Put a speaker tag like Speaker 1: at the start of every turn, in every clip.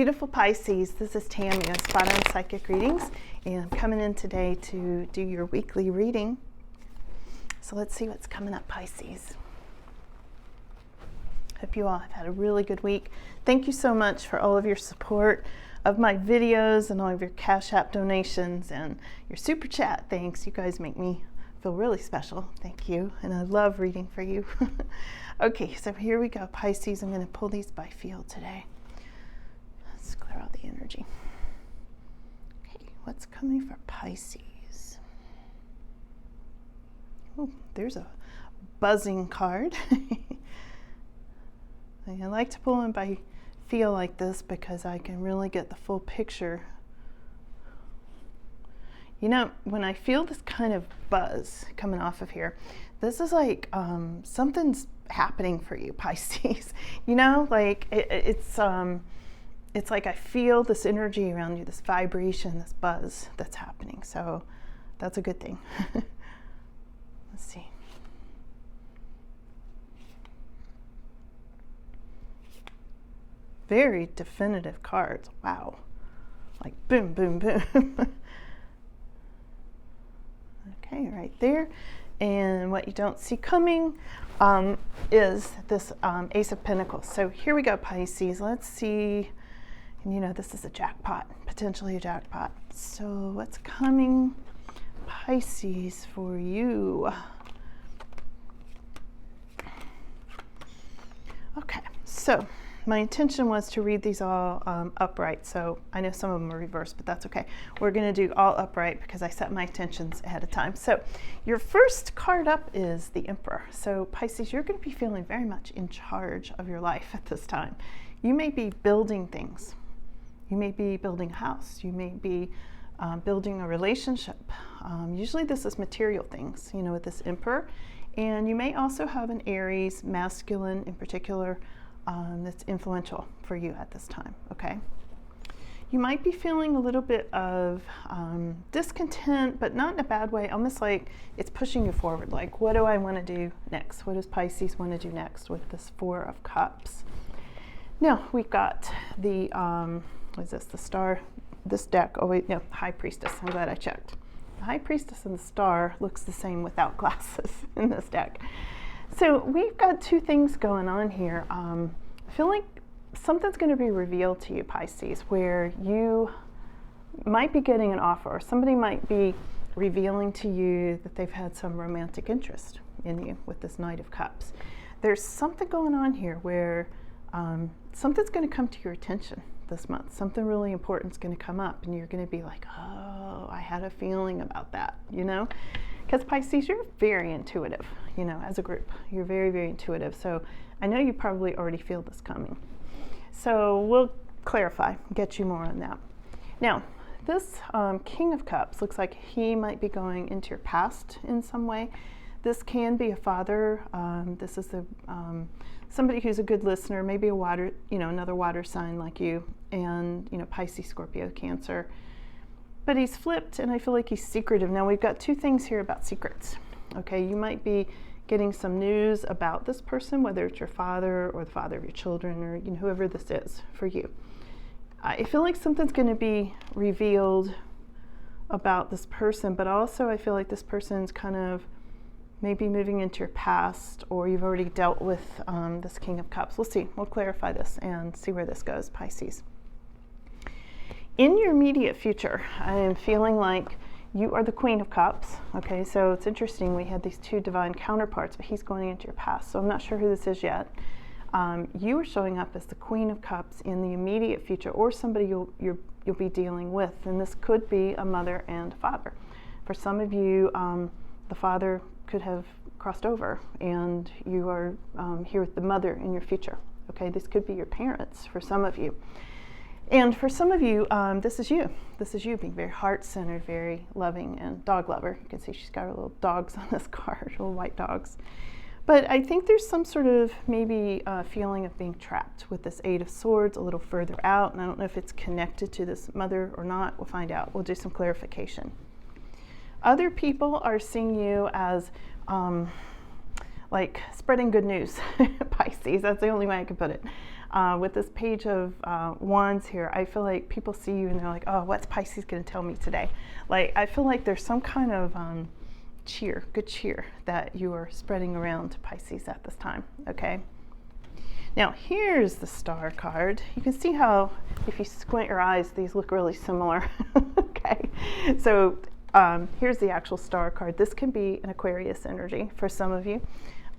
Speaker 1: Beautiful Pisces, this is Tammy with Spot On Psychic Readings, and I'm coming in today to do your weekly reading. So let's see what's coming up, Pisces. Hope you all have had a really good week. Thank you so much for all of your support of my videos and all of your Cash App donations and your Super Chat. Thanks. You guys make me feel really special. Thank you. And I love reading for you. Okay, so here we go, Pisces. I'm going to pull these by feel today. Let's clear out the energy. Okay, what's coming for Pisces? Oh, there's a buzzing card. I like to pull in by feel like this because I can really get the full picture. You know, when I feel this kind of buzz coming off of here, this is like something's happening for you, Pisces. You know, like it's like I feel this energy around you, this vibration, this buzz that's happening. So that's a good thing. Let's see. Very definitive cards. Wow. Like boom, boom, boom. Okay, right there. And what you don't see coming is this Ace of Pentacles. So here we go, Pisces. Let's see. And you know, this is a jackpot, potentially a jackpot. So what's coming, Pisces, for you? Okay, so my intention was to read these all upright, so I know some of them are reversed, but that's okay. We're going to do all upright because I set my intentions ahead of time. So your first card up is the Emperor. So Pisces, you're going to be feeling very much in charge of your life at this time. You may be building things. You may be building a house. You may be building a relationship. Usually this is material things, you know, with this Emperor. And you may also have an Aries, masculine in particular, that's influential for you at this time, okay? You might be feeling a little bit of discontent, but not in a bad way, almost like it's pushing you forward. Like, what do I want to do next? What does Pisces want to do next with this Four of Cups? Now, we've got the, what is this, the Star, this deck, oh wait, no, High Priestess, I'm glad I checked. The High Priestess and the Star looks the same without glasses in this deck. So we've got two things going on here. I feel like something's going to be revealed to you, Pisces, where you might be getting an offer, or somebody might be revealing to you that they've had some romantic interest in you with this Knight of Cups. There's something going on here where something's going to come to your attention this month. Something really important is going to come up, and you're going to be like, oh, I had a feeling about that, you know? Because Pisces, you're very intuitive, you know, as a group. You're very, very intuitive. So I know you probably already feel this coming. So we'll clarify, get you more on that. Now, this King of Cups looks like he might be going into your past in some way. This can be a father. This is somebody who's a good listener, maybe a water, you know, another water sign like you, and, you know, Pisces, Scorpio, Cancer. But he's flipped, and I feel like he's secretive. Now, we've got two things here about secrets. Okay, you might be getting some news about this person, whether it's your father or the father of your children, or, you know, whoever this is for you. I feel like something's going to be revealed about this person, but also I feel like this person's kind of maybe moving into your past, or you've already dealt with this King of Cups. We'll see. We'll clarify this and see where this goes, Pisces. In your immediate future, I am feeling like you are the Queen of Cups. Okay, so it's interesting. We had these two divine counterparts, but he's going into your past. So I'm not sure who this is yet. You are showing up as the Queen of Cups in the immediate future, or somebody you'll be dealing with. And this could be a mother and a father. For some of you, the father could have crossed over, and you are here with the mother in your future. Okay, this could be your parents for some of you. And for some of you, this is you. This is you being very heart-centered, very loving, and dog lover. You can see she's got her little dogs on this card, little white dogs. But I think there's some sort of maybe feeling of being trapped with this Eight of Swords a little further out. And I don't know if it's connected to this mother or not. We'll find out. We'll do some clarification. Other people are seeing you as like spreading good news, Pisces. That's the only way I can put it. With this page of wands here, I feel like people see you and they're like, oh, what's Pisces going to tell me today? Like, I feel like there's some kind of cheer, good cheer that you are spreading around to Pisces at this time, okay? Now, here's the star card. You can see how, if you squint your eyes, these look really similar, okay? So here's the actual star card. This can be an Aquarius energy for some of you.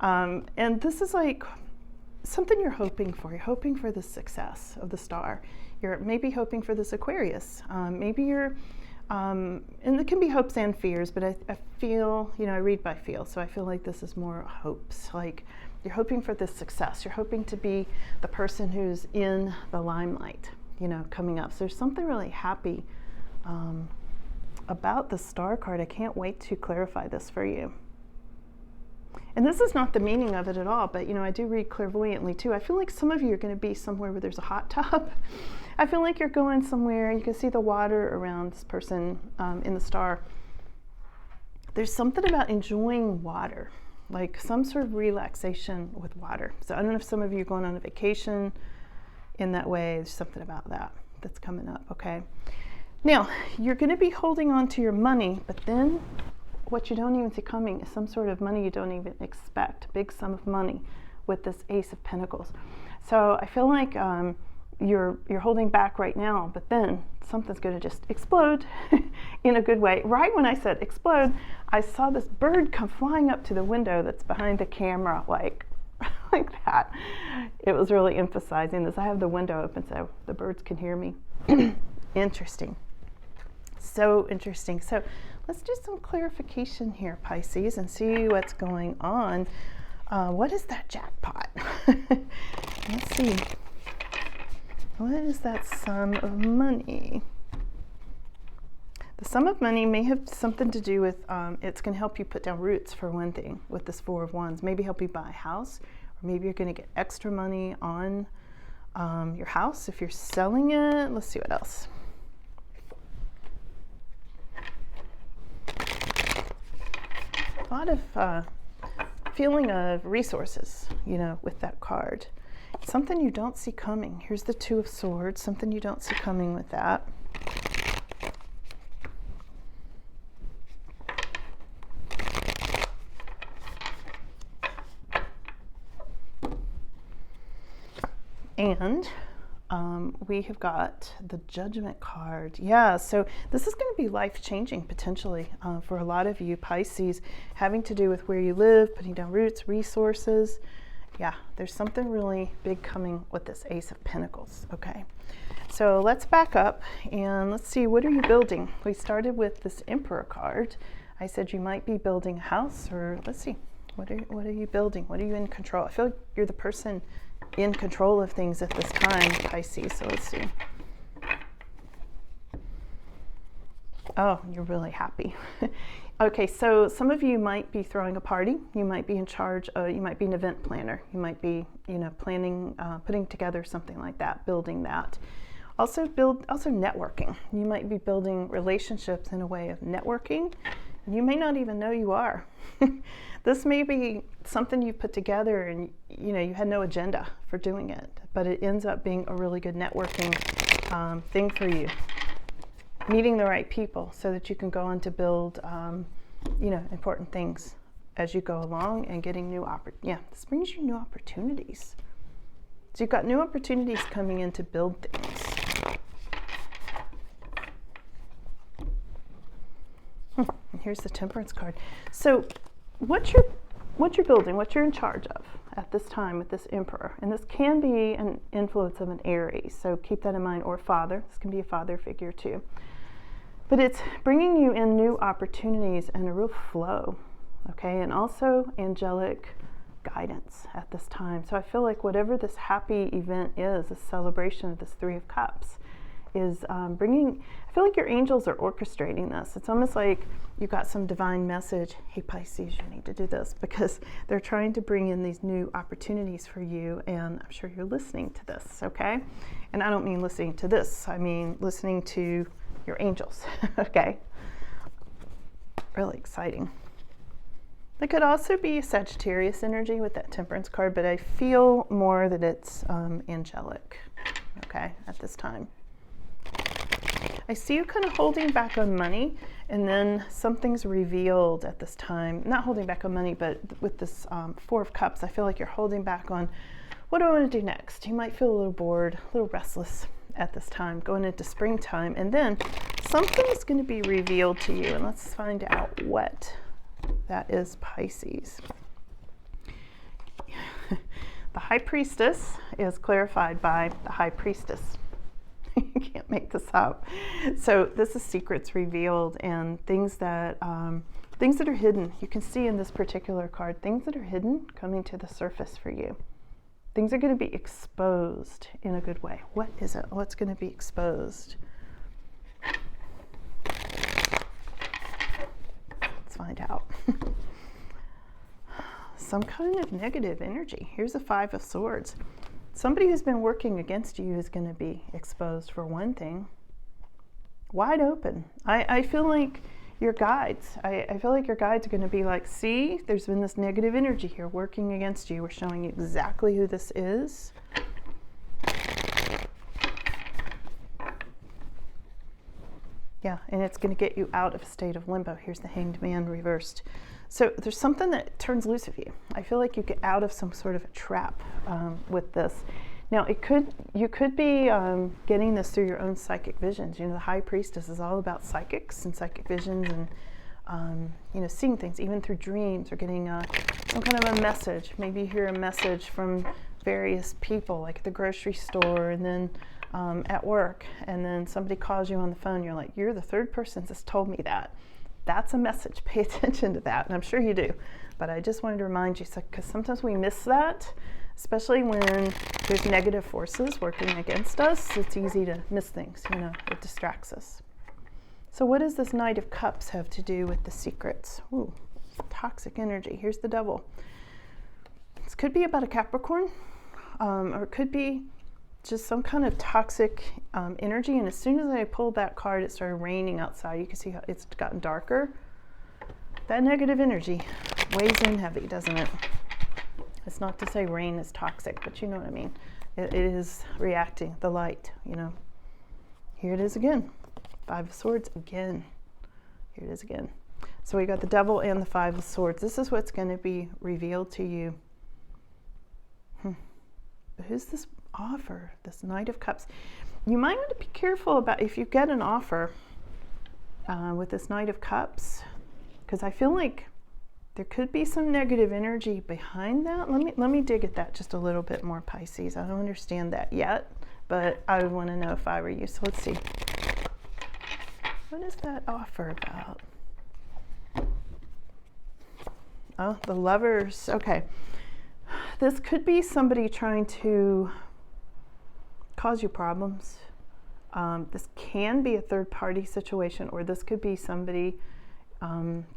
Speaker 1: And this is like something you're hoping for. You're hoping for the success of the star. You're maybe hoping for this Aquarius. Maybe you're, and it can be hopes and fears, but I feel, I read by feel, so I feel like this is more hopes. Like, you're hoping for this success. You're hoping to be the person who's in the limelight, coming up. So there's something really happy about the star card. I can't wait to clarify this for you. And this is not the meaning of it at all, but I do read clairvoyantly too. I feel like some of you are going to be somewhere where there's a hot tub. I feel like you're going somewhere and you can see the water around this person in the star. There's something about enjoying water, like some sort of relaxation with water. So I don't know if some of you are going on a vacation in that way. There's something about that that's coming up, okay? Now, you're going to be holding on to your money, but then what you don't even see coming is some sort of money you don't even expect, a big sum of money with this Ace of Pentacles. So I feel like you're holding back right now, but then something's going to just explode in a good way. Right when I said explode, I saw this bird come flying up to the window that's behind the camera, like that. It was really emphasizing this. I have the window open so the birds can hear me. Interesting. So interesting. So let's do some clarification here, Pisces, and see what's going on. What is that jackpot? Let's see. What is that sum of money? The sum of money may have something to do with, it's going to help you put down roots for one thing with this Four of Wands. Maybe help you buy a house, or maybe you're going to get extra money on your house if you're selling it. Let's see what else. A lot of feeling of resources, with that card. Something you don't see coming. Here's the Two of Swords, something you don't see coming with that. And we have got the Judgment card. Yeah, so this is going to be life-changing potentially for a lot of you Pisces, having to do with where you live, putting down roots, resources. Yeah, there's something really big coming with this Ace of Pentacles, okay? So let's back up and let's see, what are you building? We started with this Emperor card. I said you might be building a house, or let's see, what are you building? What are you in control? I feel like you're the person in control of things at this time, Pisces, so let's see. Oh, you're really happy. Okay, so some of you might be throwing a party. You might be in charge of, you might be an event planner. You might be, planning, putting together something like that, building that. Also networking. You might be building relationships in a way of networking, and you may not even know you are. This may be something you put together and, you had no agenda for doing it, but it ends up being a really good networking thing for you. Meeting the right people so that you can go on to build, important things as you go along and getting new this brings you new opportunities. So you've got new opportunities coming in to build things. And here's the Temperance card. So what you're building, what you're in charge of at this time with this Emperor, and this can be an influence of an Aries, so keep that in mind, or father. This can be a father figure too. But it's bringing you in new opportunities and a real flow, okay? And also angelic guidance at this time. So I feel like whatever this happy event is, a celebration of this Three of Cups, is I feel like your angels are orchestrating this. It's almost like you've got some divine message, hey Pisces, you need to do this, because they're trying to bring in these new opportunities for you, and I'm sure you're listening to this, okay? And I don't mean listening to this, I mean listening to your angels, okay? Really exciting. It could also be Sagittarius energy with that Temperance card, but I feel more that it's angelic, okay, at this time. I see you kind of holding back on money, and then something's revealed at this time. Not holding back on money, but with this Four of Cups, I feel like you're holding back on, what do I want to do next? You might feel a little bored, a little restless at this time, going into springtime, and then something is going to be revealed to you, and let's find out what that is, Pisces. The High Priestess is clarified by the High Priestess. You can't make this up. So this is secrets revealed and things that are hidden. You can see in this particular card, things that are hidden coming to the surface for you. Things are going to be exposed in a good way. What is it? What's going to be exposed? Let's find out. Some kind of negative energy. Here's a Five of Swords. Somebody who's been working against you is going to be exposed, for one thing. Wide open. I feel like your guides, I feel like your guides are going to be like, see, there's been this negative energy here working against you. We're showing you exactly who this is. Yeah, and it's going to get you out of a state of limbo. Here's the Hanged Man reversed. So there's something that turns loose of you. I feel like you get out of some sort of a trap with this. Now, you could be getting this through your own psychic visions. You know, the High Priestess is all about psychics and psychic visions and, you know, seeing things even through dreams or getting some kind of a message. Maybe you hear a message from various people, like at the grocery store and then at work, and then somebody calls you on the phone. You're like, you're the third person that's told me that. That's a message. Pay attention to that, and I'm sure you do. But I just wanted to remind you, because sometimes we miss that, especially when there's negative forces working against us. It's easy to miss things, you know, it distracts us. So what does this Knight of Cups have to do with the secrets? Ooh, toxic energy. Here's the Devil. This could be about a Capricorn, or it could be just some kind of toxic energy. And as soon as I pulled that card, it started raining outside. You can see how it's gotten darker. That negative energy weighs in heavy, doesn't it? It's not to say rain is toxic, but you know what I mean. It is reacting, the light, you know. Here it is again. Five of Swords again. Here it is again. So we got the Devil and the Five of Swords. This is what's going to be revealed to you. Who's this offer, this Knight of Cups? You might want to be careful about if you get an offer with this Knight of Cups, because I feel like there could be some negative energy behind that. Let me dig at that just a little bit more, Pisces. I don't understand that yet, but I would want to know if I were you. So let's see. What is that offer about? Oh, the Lovers. Okay. This could be somebody trying to cause you problems. This can be a third-party situation, or this could be somebody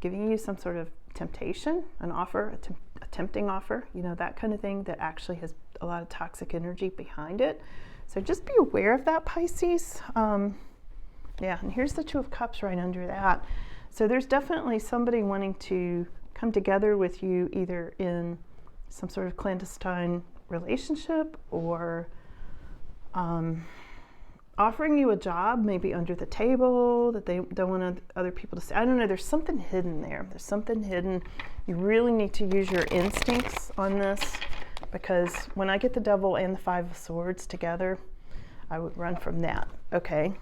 Speaker 1: giving you some sort of temptation, an offer, a tempting offer, you know, that kind of thing that actually has a lot of toxic energy behind it. So just be aware of that, Pisces. Yeah, and here's the Two of Cups right under that. So there's definitely somebody wanting to come together with you, either in some sort of clandestine relationship or offering you a job, maybe under the table that they don't want other people to see. I don't know, there's something hidden there. There's something hidden. You really need to use your instincts on this, because when I get the Devil and the Five of Swords together, I would run from that, okay?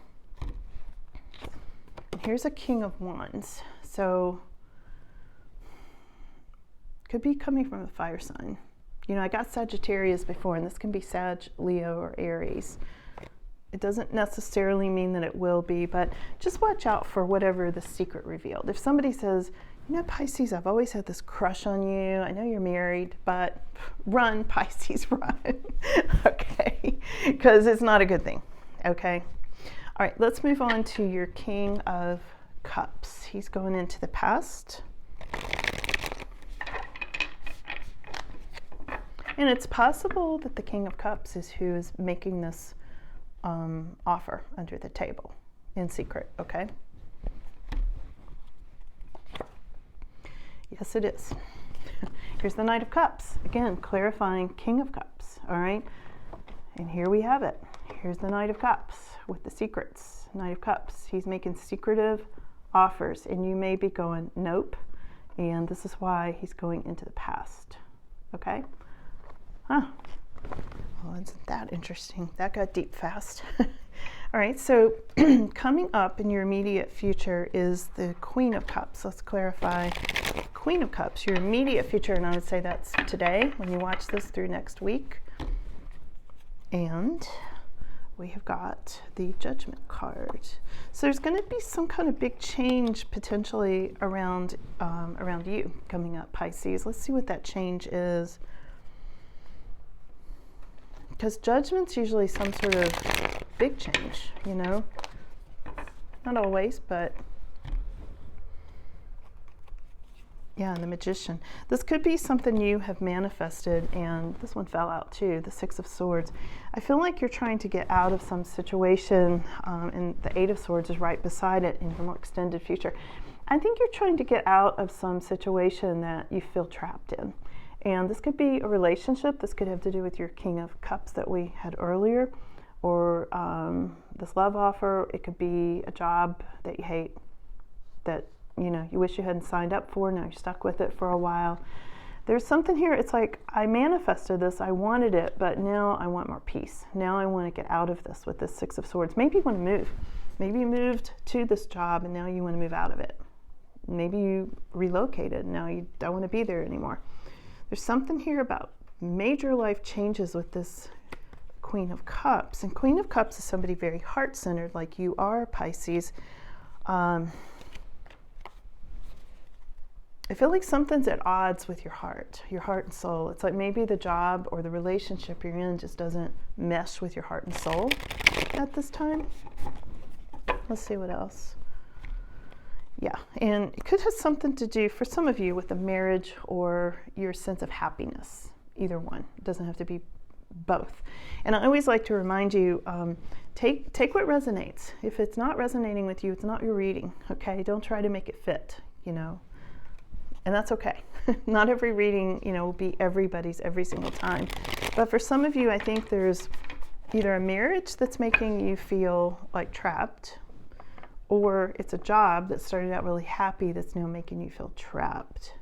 Speaker 1: Here's a King of Wands. So could be coming from a fire sign. You know, I got Sagittarius before, and this can be Sag, Leo, or Aries. It doesn't necessarily mean that it will be, but just watch out for whatever the secret revealed. If somebody says, you know, Pisces, I've always had this crush on you. I know you're married, but run, Pisces, run. Okay, because it's not a good thing, okay? All right, let's move on to your King of Cups. He's going into the past. And it's possible that the King of Cups is who is making this offer under the table in secret, okay? Yes, it is. Here's the Knight of Cups. Again, clarifying King of Cups, all right? And here we have it. Here's the Knight of Cups with the secrets. Knight of Cups. He's making secretive offers, and you may be going, nope. And this is why he's going into the past, okay? Huh. Well, isn't that interesting? That got deep fast. All right, so coming up in your immediate future is the Queen of Cups. Let's clarify. Queen of Cups, your immediate future, and I would say that's today when you watch this through next week. And we have got the Judgment card. So there's going to be some kind of big change potentially around you coming up, Pisces. Let's see what that change is. Because Judgment's usually some sort of big change, you know? Not always, but yeah, and the Magician. This could be something you have manifested, and this one fell out too, the Six of Swords. I feel like you're trying to get out of some situation, and the Eight of Swords is right beside it in your more extended future. I think you're trying to get out of some situation that you feel trapped in. And this could be a relationship. This could have to do with your King of Cups that we had earlier, or this love offer. It could be a job that you hate, that you know you wish you hadn't signed up for. Now you're stuck with it for a while. There's something here. It's like, I manifested this, I wanted it, but now I want more peace. Now I want to get out of this with this Six of Swords. Maybe you want to move. Maybe you moved to this job and now you want to move out of it. Maybe you relocated. Now you don't want to be there anymore. There's something here about major life changes with this Queen of Cups. And Queen of Cups is somebody very heart-centered like you are, Pisces. I feel like something's at odds with your heart and soul. It's like maybe the job or the relationship you're in just doesn't mesh with your heart and soul at this time. Let's see what else. Yeah, and it could have something to do, for some of you, with a marriage or your sense of happiness. Either one. It doesn't have to be both. And I always like to remind you, take what resonates. If it's not resonating with you, it's not your reading, okay? Don't try to make it fit, you know. And that's okay. Not every reading, you know, will be everybody's every single time. But for some of you, I think there's either a marriage that's making you feel like trapped, or it's a job that started out really happy that's now making you feel trapped.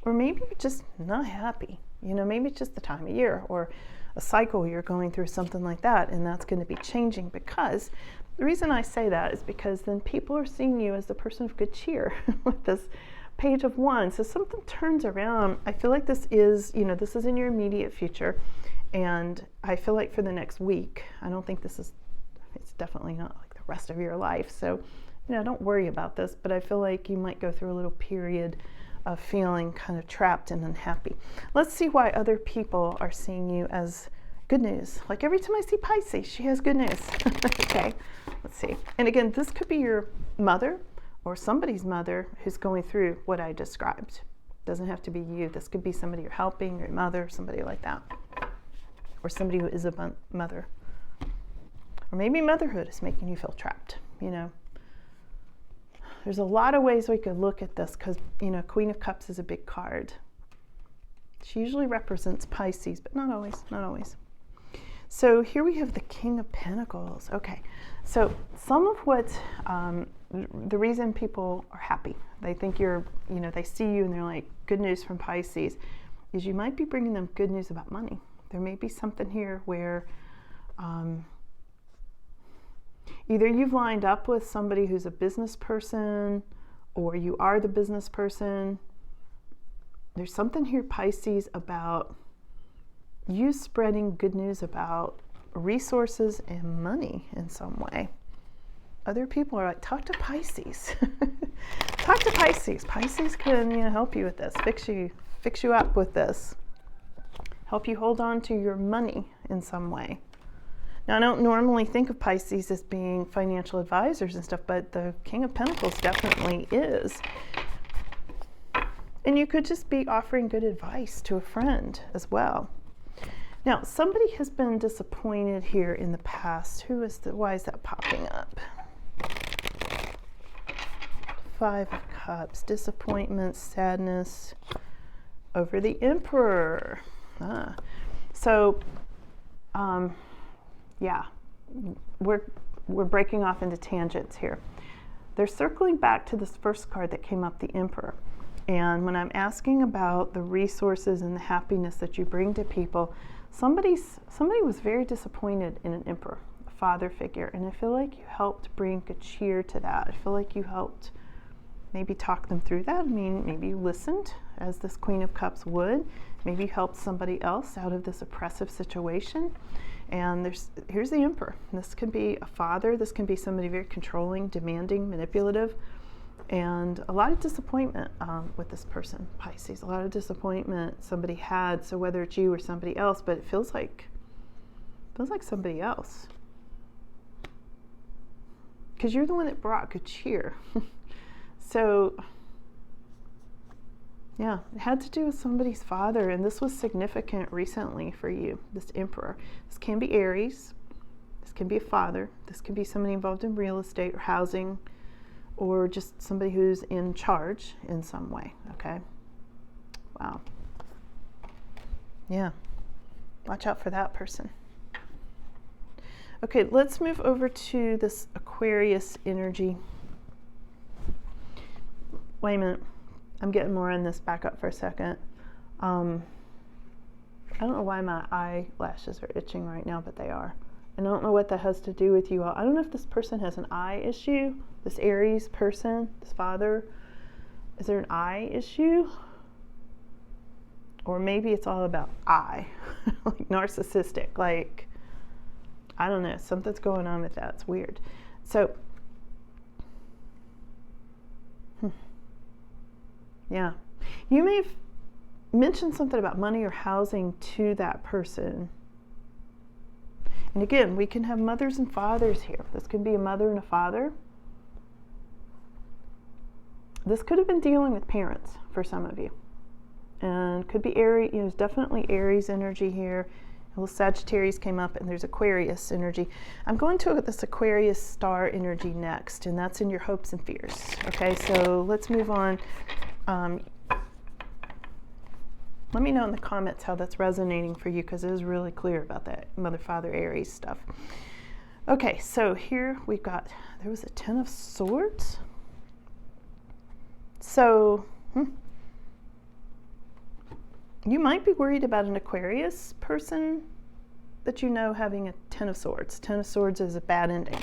Speaker 1: Or maybe you're just not happy. You know, maybe it's just the time of year or a cycle you're going through, something like that, and that's going to be changing. Because the reason I say that is because then people are seeing you as the person of good cheer with this Page of Wands. So something turns around. I feel like this is, you know, this is in your immediate future. And I feel like for the next week, I don't think this is, it's definitely not like the rest of your life. So, you know, don't worry about this, but I feel like you might go through a little period of feeling kind of trapped and unhappy. Let's see why other people are seeing you as good news. Like every time I see Pisces, she has good news. Okay, let's see. And again, this could be your mother or somebody's mother who's going through what I described. Doesn't have to be you. This could be somebody you're helping, your mother, somebody like that. Or somebody who is a mother. Or maybe motherhood is making you feel trapped, you know. There's a lot of ways we could look at this because, you know, Queen of Cups is a big card. She usually represents Pisces, but not always, not always. So here we have the King of Pentacles. Okay, so some of what, the reason people are happy, they think you're, you know, they see you and they're like, good news from Pisces, is you might be bringing them good news about money. There may be something here where either you've lined up with somebody who's a business person or you are the business person. There's something here, Pisces, about you spreading good news about resources and money in some way. Other people are like, talk to Pisces. Talk to Pisces. Pisces can, you know, help you with this, fix you up with this, help you hold on to your money in some way. Now, I don't normally think of Pisces as being financial advisors and stuff, but the King of Pentacles definitely is. And you could just be offering good advice to a friend as well. Now, somebody has been disappointed here in the past. Why is that popping up? Five of Cups, disappointment, sadness over the Emperor. So, yeah, we're breaking off into tangents here. They're circling back to this first card that came up, the Emperor. And when I'm asking about the resources and the happiness that you bring to people, somebody was very disappointed in an Emperor, a father figure, and I feel like you helped bring good cheer to that. I feel like you helped maybe talk them through that. I mean, maybe you listened, as this Queen of Cups would. Maybe you helped somebody else out of this oppressive situation. And here's the Emperor. This can be a father. This can be somebody very controlling, demanding, manipulative. And a lot of disappointment with this person, Pisces. A lot of disappointment somebody had. So whether it's you or somebody else, but it feels like somebody else. Because you're the one that brought good cheer. So, yeah, it had to do with somebody's father, and this was significant recently for you, this Emperor. This can be Aries. This can be a father. This can be somebody involved in real estate or housing, or just somebody who's in charge in some way, okay? Wow. Yeah. Watch out for that person. Okay, let's move over to this Aquarius energy. Wait a minute. I'm getting more on this. Back up for a second. I don't know why my eyelashes are itching right now, but they are. I don't know what that has to do with you all. I don't know if this person has an eye issue. This Aries person, this father. Is there an eye issue? Or maybe it's all about I. Like narcissistic. Like, I don't know. Something's going on with that. It's weird. So, yeah. You may have mentioned something about money or housing to that person. And again, we can have mothers and fathers here. This could be a mother and a father. This could have been dealing with parents for some of you. And could be Aries, there's definitely Aries energy here. A little Sagittarius came up, and there's Aquarius energy. I'm going to this Aquarius star energy next, and that's in your hopes and fears. Okay, so let's move on. Let me know in the comments how that's resonating for you, because it is really clear about that Mother, Father, Aries stuff. Okay, so here we've got, there was a Ten of Swords. So, you might be worried about an Aquarius person that you know having a Ten of Swords. Ten of Swords is a bad ending.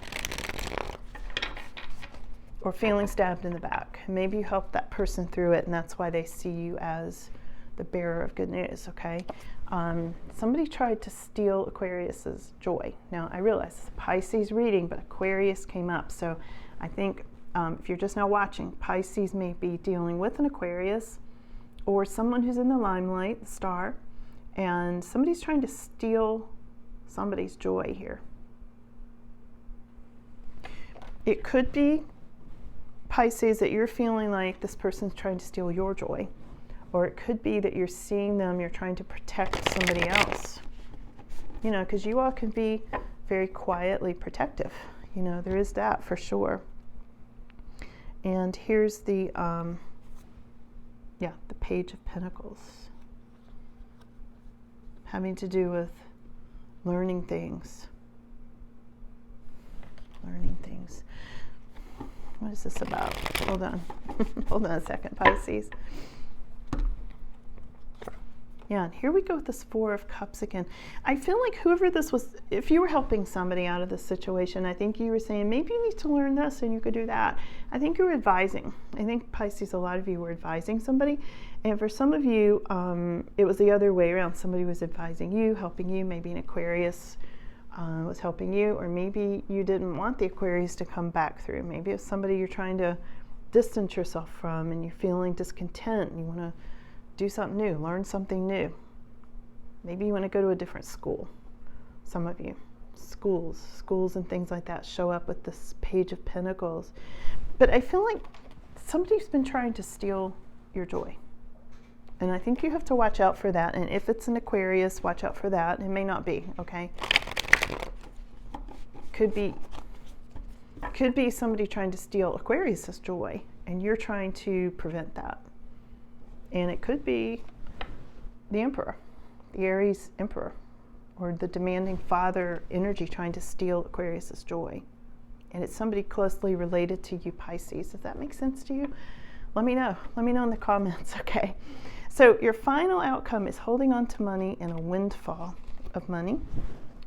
Speaker 1: Or feeling stabbed in the back. Maybe you helped that person through it, and that's why they see you as the bearer of good news, okay? Somebody tried to steal Aquarius's joy. Now, I realize it's a Pisces reading, but Aquarius came up. So I think if you're just now watching, Pisces may be dealing with an Aquarius or someone who's in the limelight, the star, and somebody's trying to steal somebody's joy here. It could be Pisces that you're feeling like this person's trying to steal your joy. Or it could be that you're seeing them, you're trying to protect somebody else. You know, because you all can be very quietly protective. You know, there is that for sure. And here's the, the Page of Pentacles. Having to do with learning things. Learning things. What is this about? Hold on. Hold on a second, Pisces. Yeah, and here we go with this Four of Cups again. I feel like whoever this was, if you were helping somebody out of this situation, I think you were saying, maybe you need to learn this and you could do that. I think you were advising. I think, Pisces, a lot of you were advising somebody. And for some of you, it was the other way around. Somebody was advising you, helping you. Maybe an Aquarius was helping you. Or maybe you didn't want the Aquarius to come back through. Maybe it's somebody you're trying to distance yourself from and you're feeling discontent. And you want to do something new, learn something new. Maybe you want to go to a different school. Some of you, schools and things like that show up with this Page of Pentacles. But I feel like somebody's been trying to steal your joy. And I think you have to watch out for that. And if it's an Aquarius, watch out for that. It may not be, okay? Could be somebody trying to steal Aquarius's joy. and you're trying to prevent that. And it could be the Emperor, the Aries Emperor, or the demanding father energy trying to steal Aquarius's joy. And it's somebody closely related to you, Pisces. If that makes sense to you, let me know. Let me know in the comments, okay? So your final outcome is holding on to money and a windfall of money.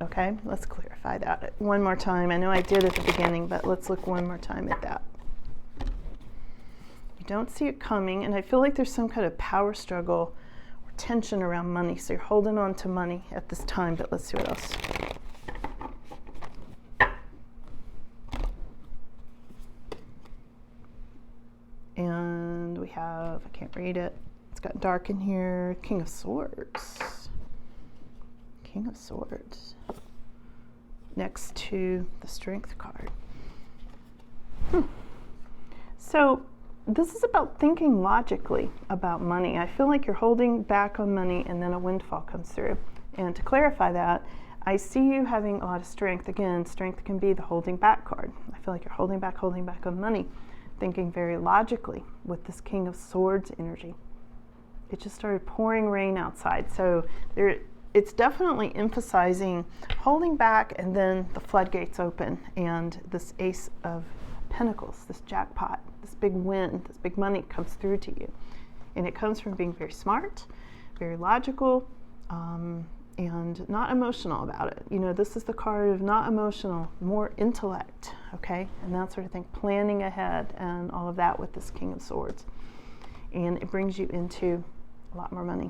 Speaker 1: Okay, let's clarify that one more time. I know I did at the beginning, but let's look one more time at that. You don't see it coming, and I feel like there's some kind of power struggle or tension around money. So you're holding on to money at this time, but let's see what else. And we have, I can't read it. It's got dark in here. King of Swords. King of Swords. Next to the Strength card. So this is about thinking logically about money. I feel like you're holding back on money and then a windfall comes through. And to clarify that, I see you having a lot of strength. Again, strength can be the holding back card. I feel like you're holding back on money, thinking very logically with this King of Swords energy. It just started pouring rain outside. So it's definitely emphasizing holding back, and then the floodgates open and this Ace of Pentacles, this jackpot, this big win, this big money comes through to you. And it comes from being very smart, very logical, and not emotional about it. You know, this is the card of not emotional, more intellect, okay? And that sort of thing, planning ahead and all of that with this King of Swords. And it brings you into a lot more money.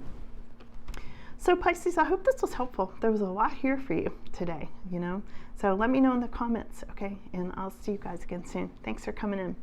Speaker 1: So Pisces, I hope this was helpful. There was a lot here for you today, you know? So let me know in the comments, okay? And I'll see you guys again soon. Thanks for coming in.